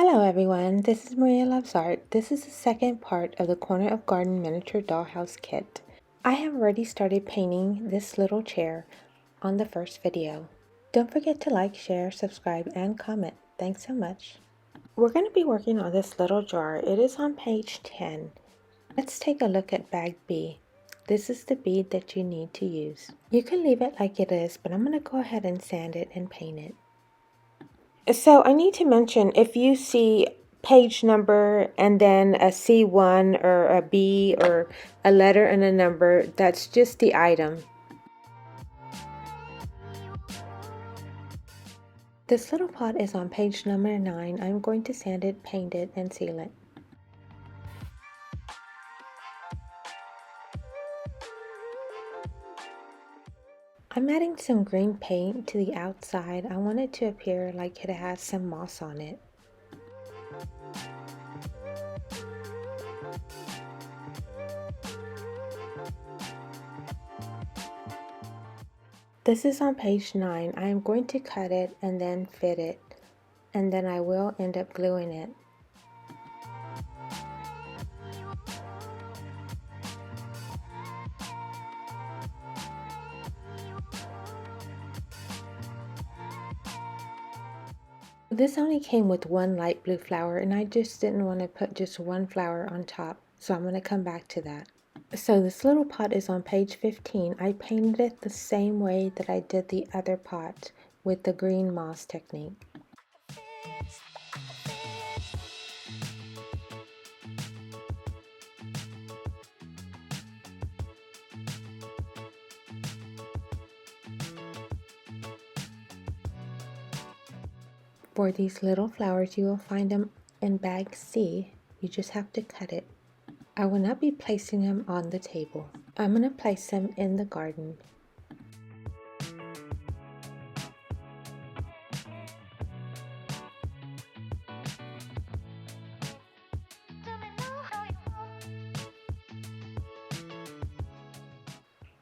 Hello everyone, this is Maria Loves Art. This is the second part of the Corner of Garden Miniature Dollhouse Kit. I have already started painting this little chair on the first video. Don't forget to like, share, subscribe, and comment. Thanks so much. We're going to be working on this little jar. It is on page 10. Let's take a look at bag B. This is the bead that you need to use. You can leave it like it is, but I'm going to go ahead and sand it and paint it. So I need to mention, if you see page number and then a C1 or a B or a letter and a number, that's just the item. This little pot is on page number 9. I'm going to sand it, paint it, and seal it. I'm adding some green paint to the outside. I want it to appear like it has some moss on it. This is on page 9. I am going to cut it and then fit it, and then I will end up gluing it. This only came with one light blue flower, and I just didn't want to put just one flower on top, so I'm going to come back to that. So this little pot is on page 15. I painted it the same way that I did the other pot with the green moss technique. For these little flowers, you will find them in bag C. You just have to cut it. I will not be placing them on the table. I'm going to place them in the garden.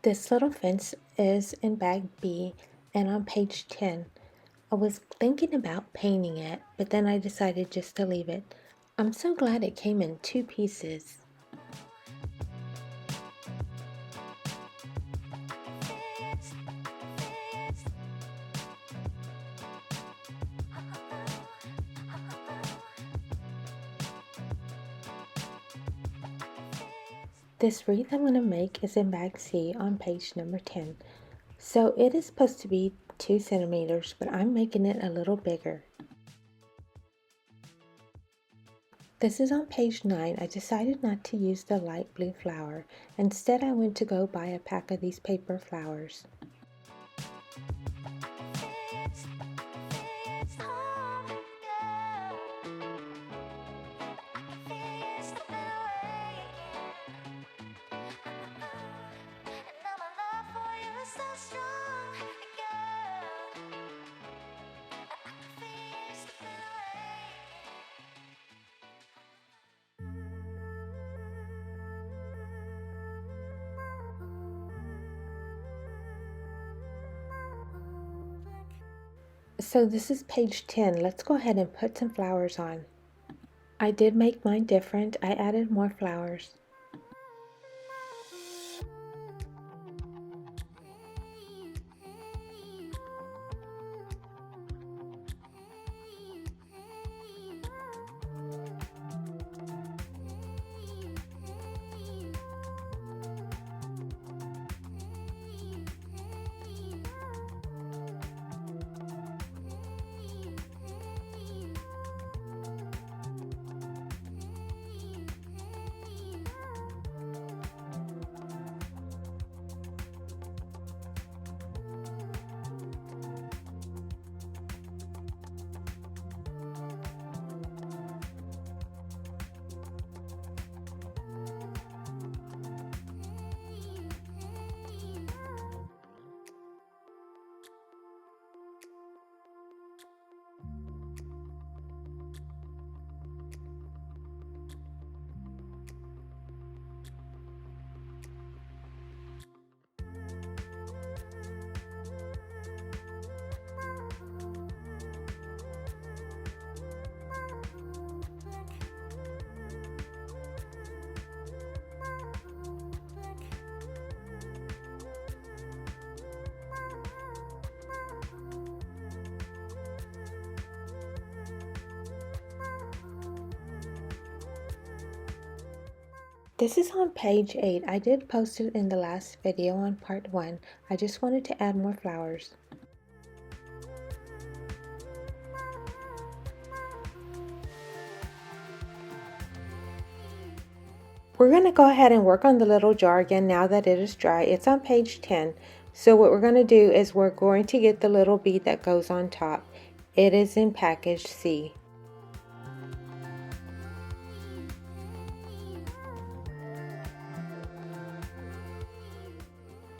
This little fence is in bag B and on page 10. I was thinking about painting it, but then I decided just to leave it. I'm so glad it came in 2 pieces. This wreath I'm going to make is in bag C on page number 10. So it is supposed to be 2 centimeters, but I'm making it a little bigger. This is on page 9. I decided not to use the light blue flower. Instead, I went to go buy a pack of these paper flowers. So this is page 10. Let's go ahead and put some flowers on. I did make mine different. I added more flowers. This is on page 8. I did post it in the last video on part 1. I just wanted to add more flowers. We're going to go ahead and work on the little jar again now that it is dry. It's on page 10. So what we're going to do is we're going to get the little bead that goes on top. It is in package C.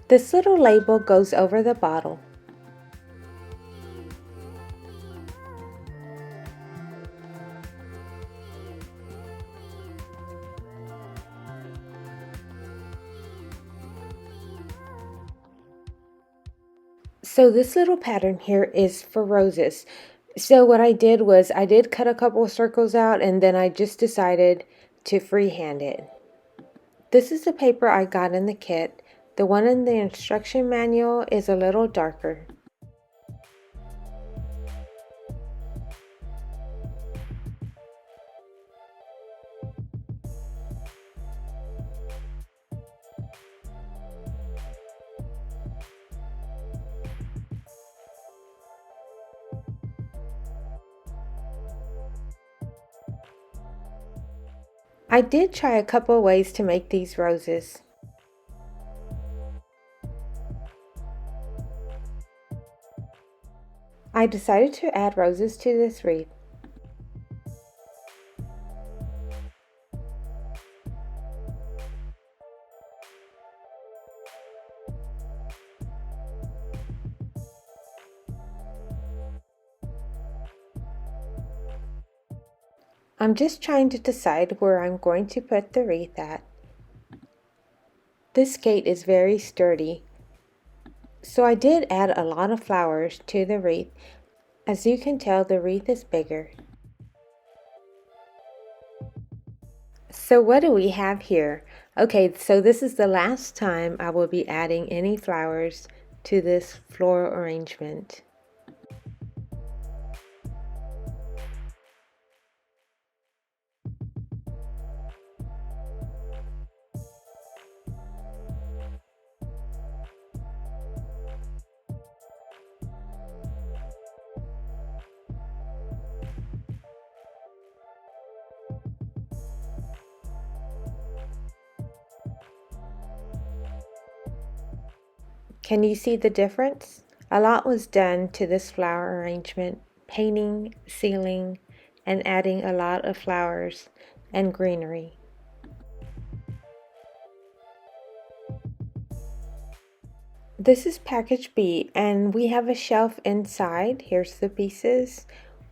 This little label goes over the bottle. So this little pattern here is for roses. So what I did was I did cut a couple of circles out and then I just decided to freehand it. This is the paper I got in the kit. The one in the instruction manual is a little darker. I did try a couple ways to make these roses. I decided to add roses to this wreath. I'm just trying to decide where I'm going to put the wreath at. This gate is very sturdy, so I did add a lot of flowers to the wreath. As you can tell, the wreath is bigger. So what do we have here? Okay, so this is the last time I will be adding any flowers to this floral arrangement. Can you see the difference? A lot was done to this flower arrangement, painting, sealing, and adding a lot of flowers and greenery. This is package B and we have a shelf inside. Here's the pieces.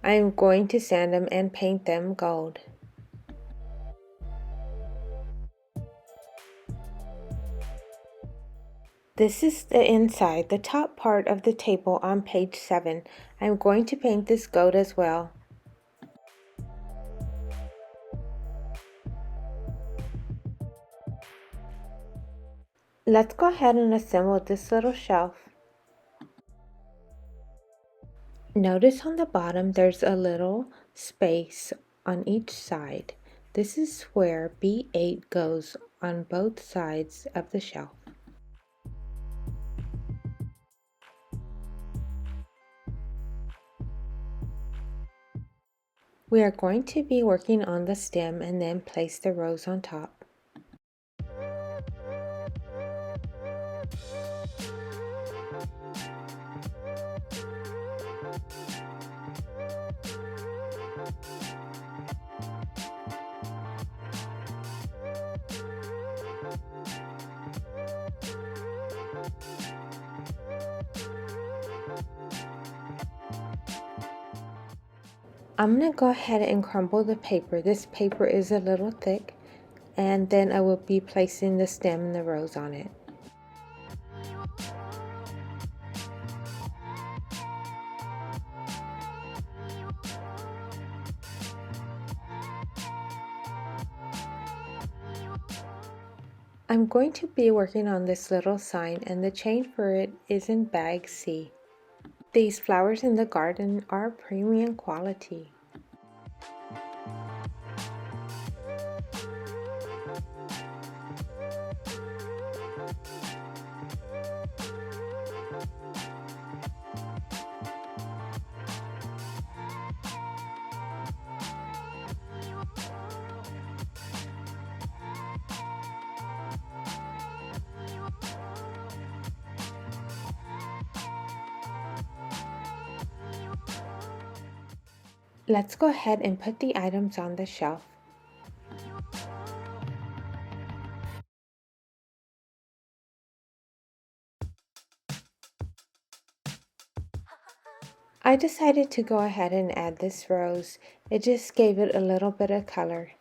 I'm going to sand them and paint them gold. This is the inside, the top part of the table on page 7. I'm going to paint this gold as well. Let's go ahead and assemble this little shelf. Notice on the bottom there's a little space on each side. This is where B8 goes on both sides of the shelf. We are going to be working on the stem and then place the rose on top. I'm going to go ahead and crumble the paper. This paper is a little thick, and then I will be placing the stem and the rose on it. I'm going to be working on this little sign, and the chain for it is in bag C. These flowers in the garden are premium quality. Let's go ahead and put the items on the shelf. I decided to go ahead and add this rose. It just gave it a little bit of color.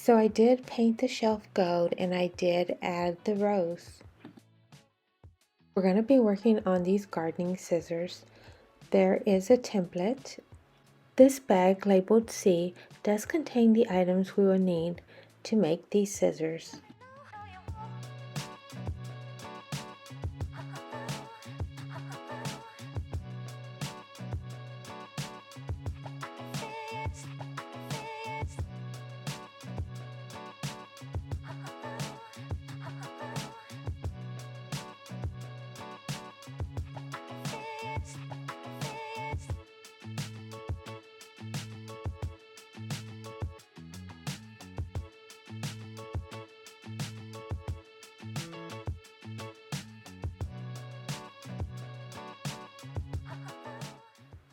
So I did paint the shelf gold and I did add the rose. We're going to be working on these gardening scissors. There is a template. This bag labeled C does contain the items we will need to make these scissors.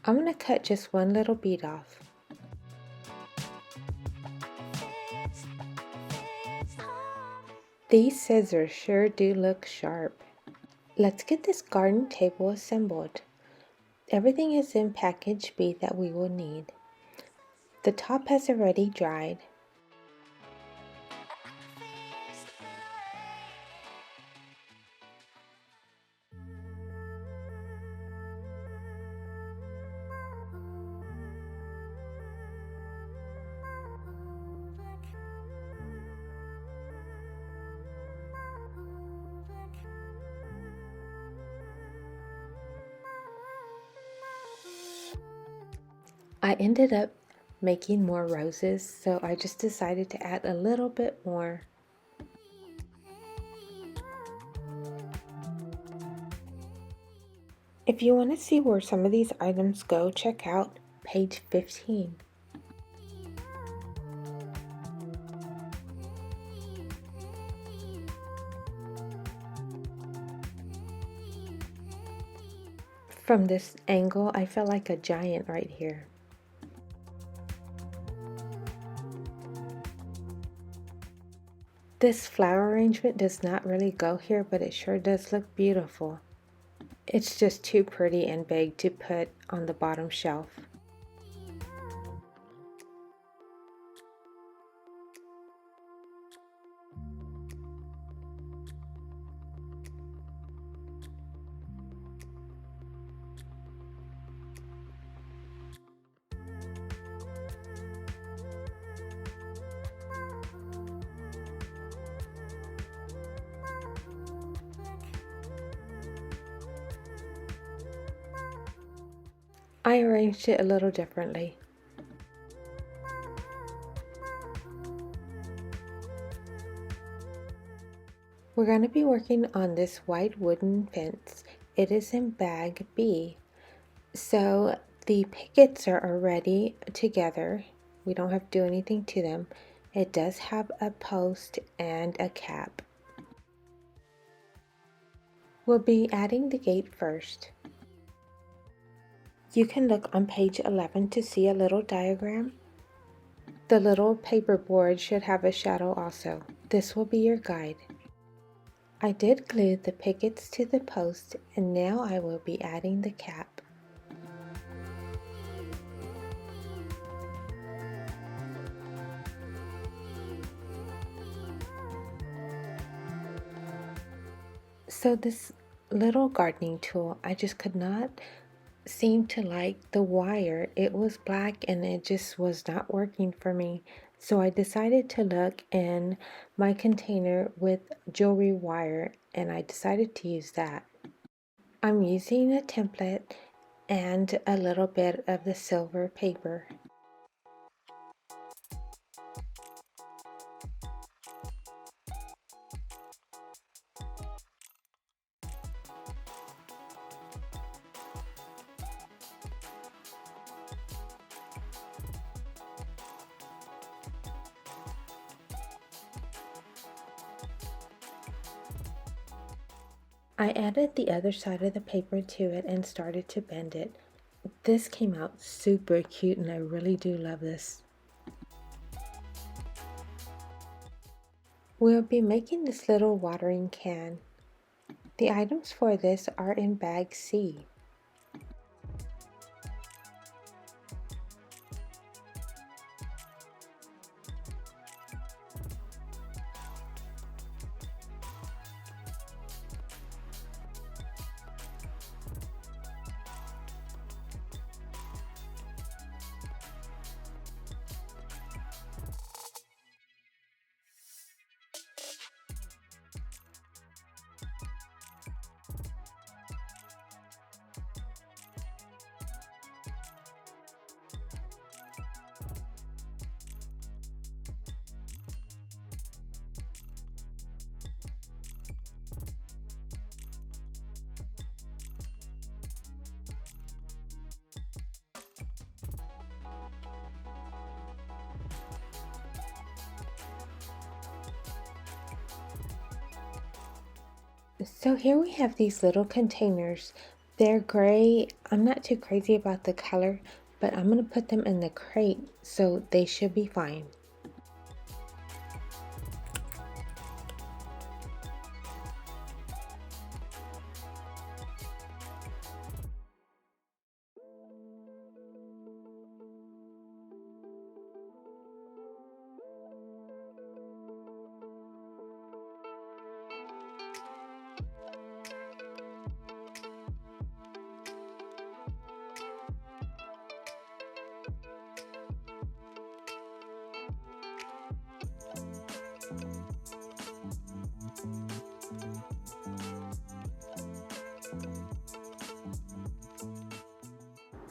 I'm going to cut just one little bead off. These scissors sure do look sharp. Let's get this garden table assembled. Everything is in package B that we will need. The top has already dried. I ended up making more roses, so I just decided to add a little bit more. If you want to see where some of these items go, check out page 15. From this angle, I felt like a giant right here. This flower arrangement does not really go here, but it sure does look beautiful. It's just too pretty and big to put on the bottom shelf. I arranged it a little differently. We're going to be working on this white wooden fence. It is in bag B. So the pickets are already together. We don't have to do anything to them. It does have a post and a cap. We'll be adding the gate first. You can look on page 11 to see a little diagram. The little paper board should have a shadow also. This will be your guide. I did glue the pickets to the post and now I will be adding the cap. So this little gardening tool, I just could not seem to like the wire. It was black and it just was not working for me. So I decided to look in my container with jewelry wire and I decided to use that. I'm using a template and a little bit of the silver paper. I added the other side of the paper to it and started to bend it. This came out super cute and I really do love this. We'll be making this little watering can. The items for this are in bag C. So here we have these little containers. They're gray. I'm not too crazy about the color, but I'm going to put them in the crate, so they should be fine.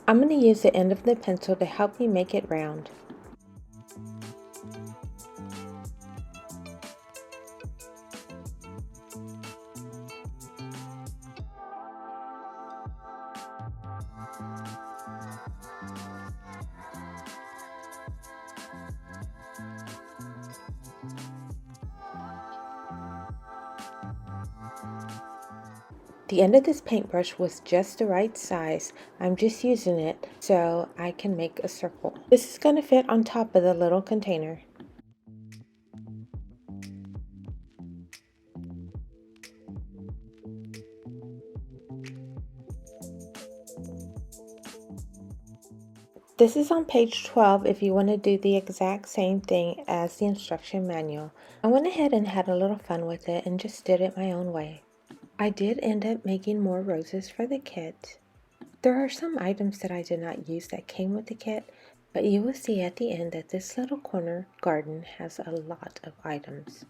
I'm going to use the end of the pencil to help me make it round. The end of this paintbrush was just the right size. I'm just using it so I can make a circle. This is going to fit on top of the little container. This is on page 12 if you want to do the exact same thing as the instruction manual. I went ahead and had a little fun with it and just did it my own way. I did end up making more roses for the kit. There are some items that I did not use that came with the kit, but you will see at the end that this little corner garden has a lot of items.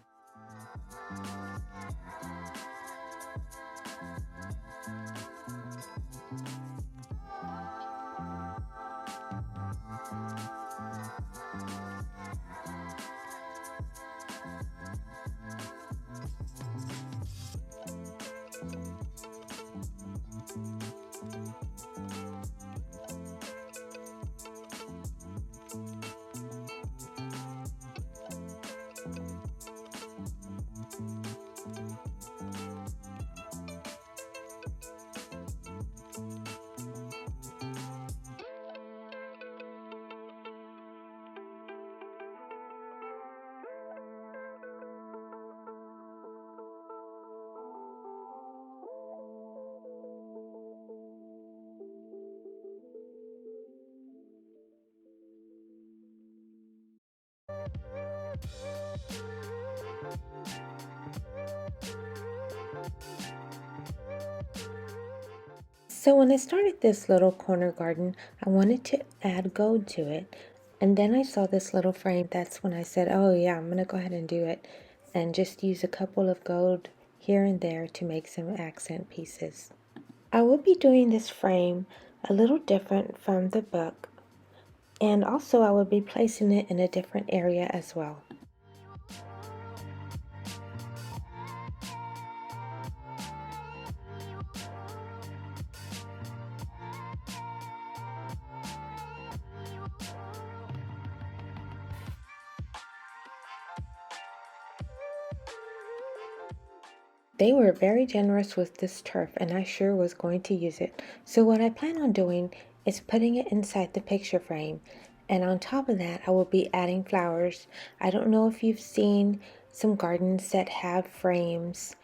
So when I started this little corner garden, I wanted to add gold to it. And then I saw this little frame. That's when I said, oh yeah, I'm going to go ahead and do it. And just use a couple of gold here and there to make some accent pieces. I will be doing this frame a little different from the book. And also I will be placing it in a different area as well. They were very generous with this turf and I sure was going to use it. So what I plan on doing is putting it inside the picture frame. And on top of that, I will be adding flowers. I don't know if you've seen some gardens that have frames,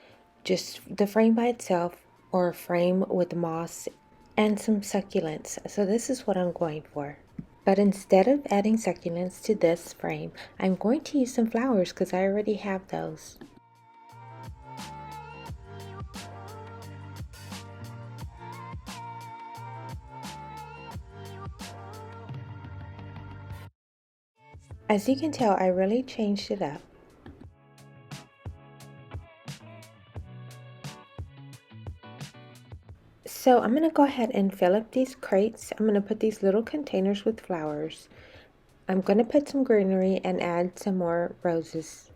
just the frame by itself or a frame with moss and some succulents. So this is what I'm going for. But instead of adding succulents to this frame, I'm going to use some flowers because I already have those. As you can tell, I really changed it up. So I'm going to go ahead and fill up these crates. I'm going to put these little containers with flowers. I'm going to put some greenery and add some more roses.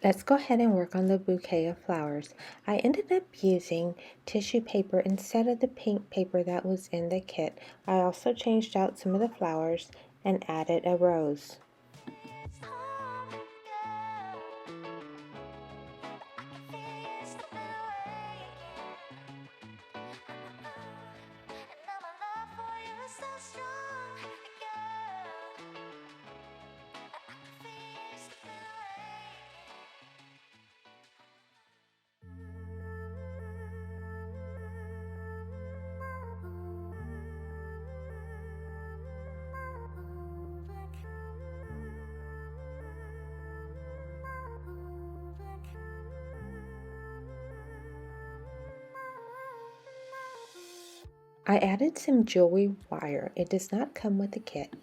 Let's go ahead and work on the bouquet of flowers. I ended up using tissue paper instead of the pink paper that was in the kit. I also changed out some of the flowers and added a rose. I added some jewelry wire. It does not come with the kit.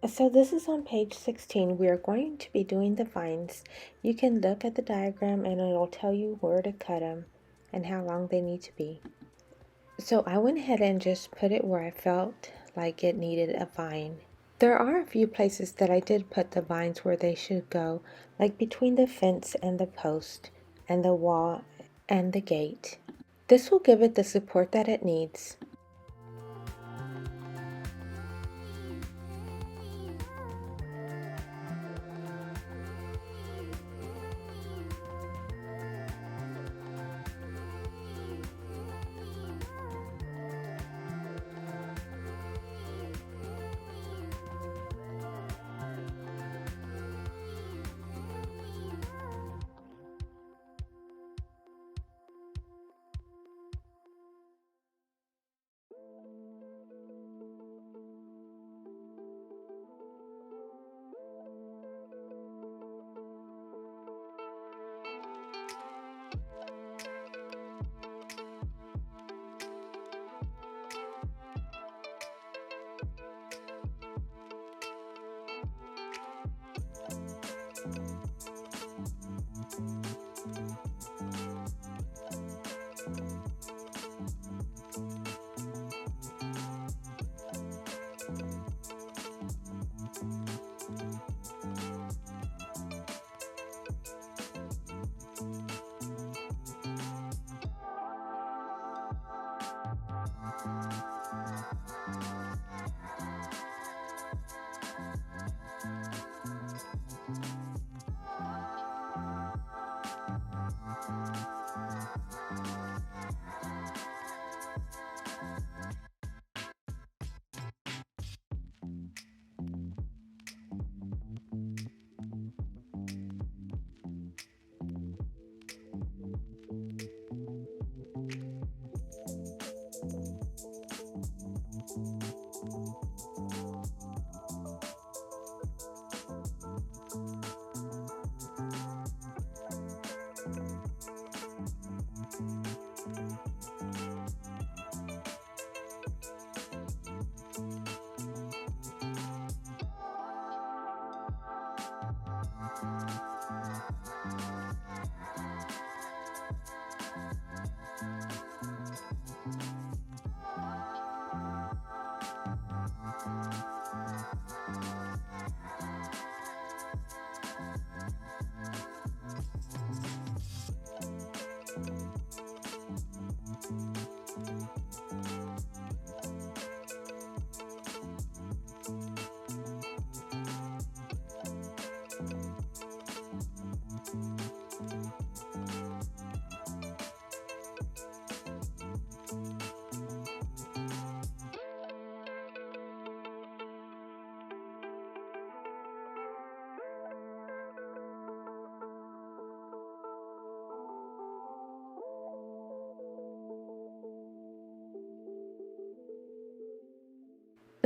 So this is on page 16. We are going to be doing the vines. You can look at the diagram and it'll tell you where to cut them and how long they need to be. So I went ahead and just put it where I felt like it needed a vine. There are a few places that I did put the vines where they should go, like between the fence and the post and the wall and the gate. This will give it the support that it needs.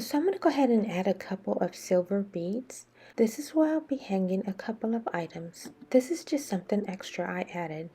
So I'm going to go ahead and add a couple of silver beads. This is where I'll be hanging a couple of items. This is just something extra I added.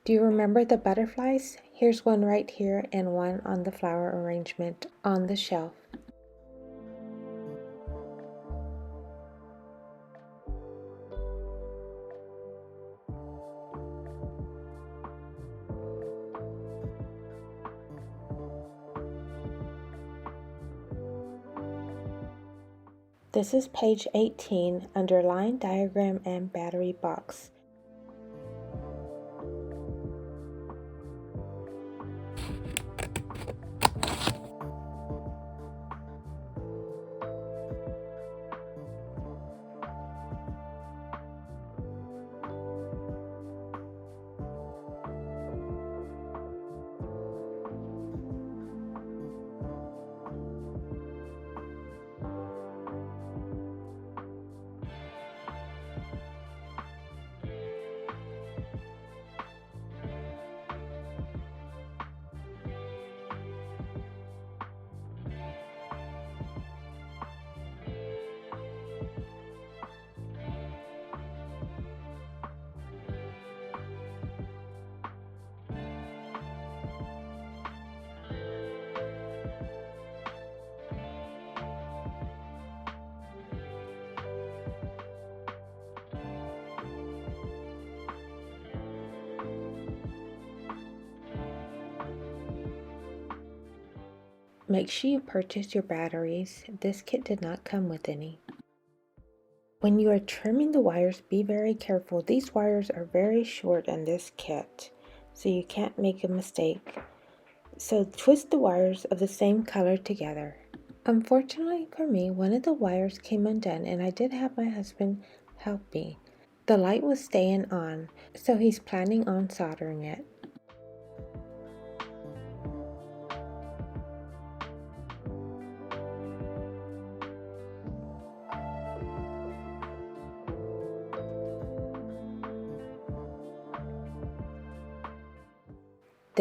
Do you remember the butterflies? Here's one right here and one on the flower arrangement on the shelf. This is page 18 under line diagram and battery box. Make sure you purchase your batteries. This kit did not come with any. When you are trimming the wires, be very careful. These wires are very short in this kit, so you can't make a mistake. So twist the wires of the same color together. Unfortunately for me, one of the wires came undone and I did have my husband help me. The light was staying on, so he's planning on soldering it.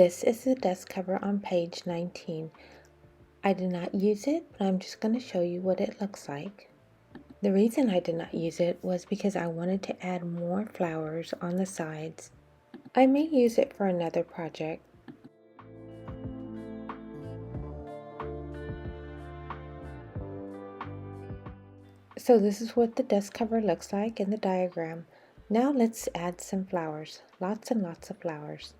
This is the dust cover on page 19. I did not use it, but I'm just going to show you what it looks like. The reason I did not use it was because I wanted to add more flowers on the sides. I may use it for another project. So this is what the dust cover looks like in the diagram. Now let's add some flowers, lots and lots of flowers.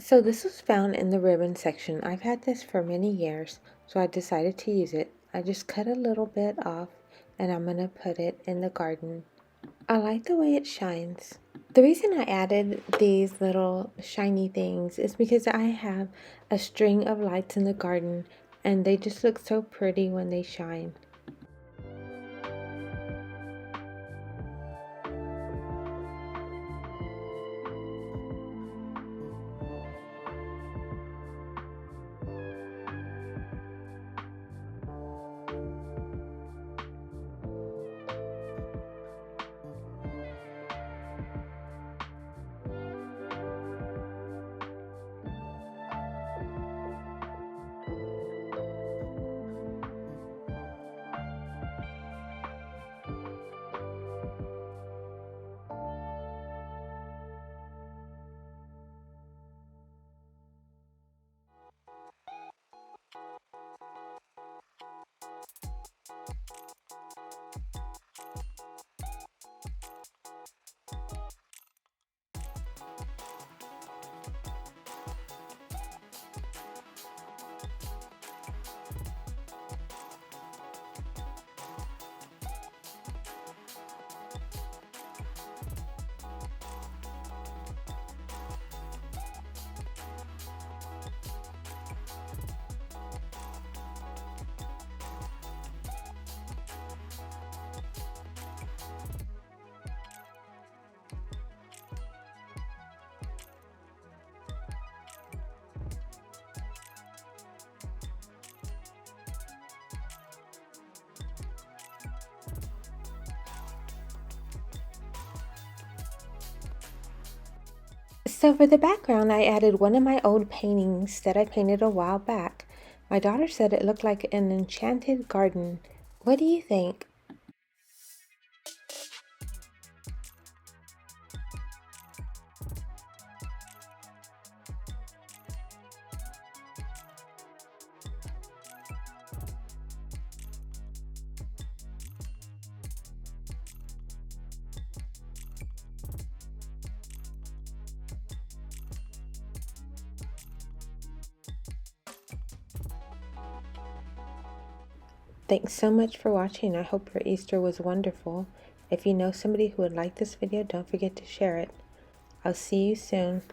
So this was found in the ribbon section. I've had this for many years, so I decided to use it. I just cut a little bit off and I'm going to put it in the garden. I like the way it shines. The reason I added these little shiny things is because I have a string of lights in the garden and they just look so pretty when they shine. So for the background, I added one of my old paintings that I painted a while back. My daughter said it looked like an enchanted garden. What do you think? Thanks so much for watching. I hope your Easter was wonderful. If you know somebody who would like this video, don't forget to share it. I'll see you soon.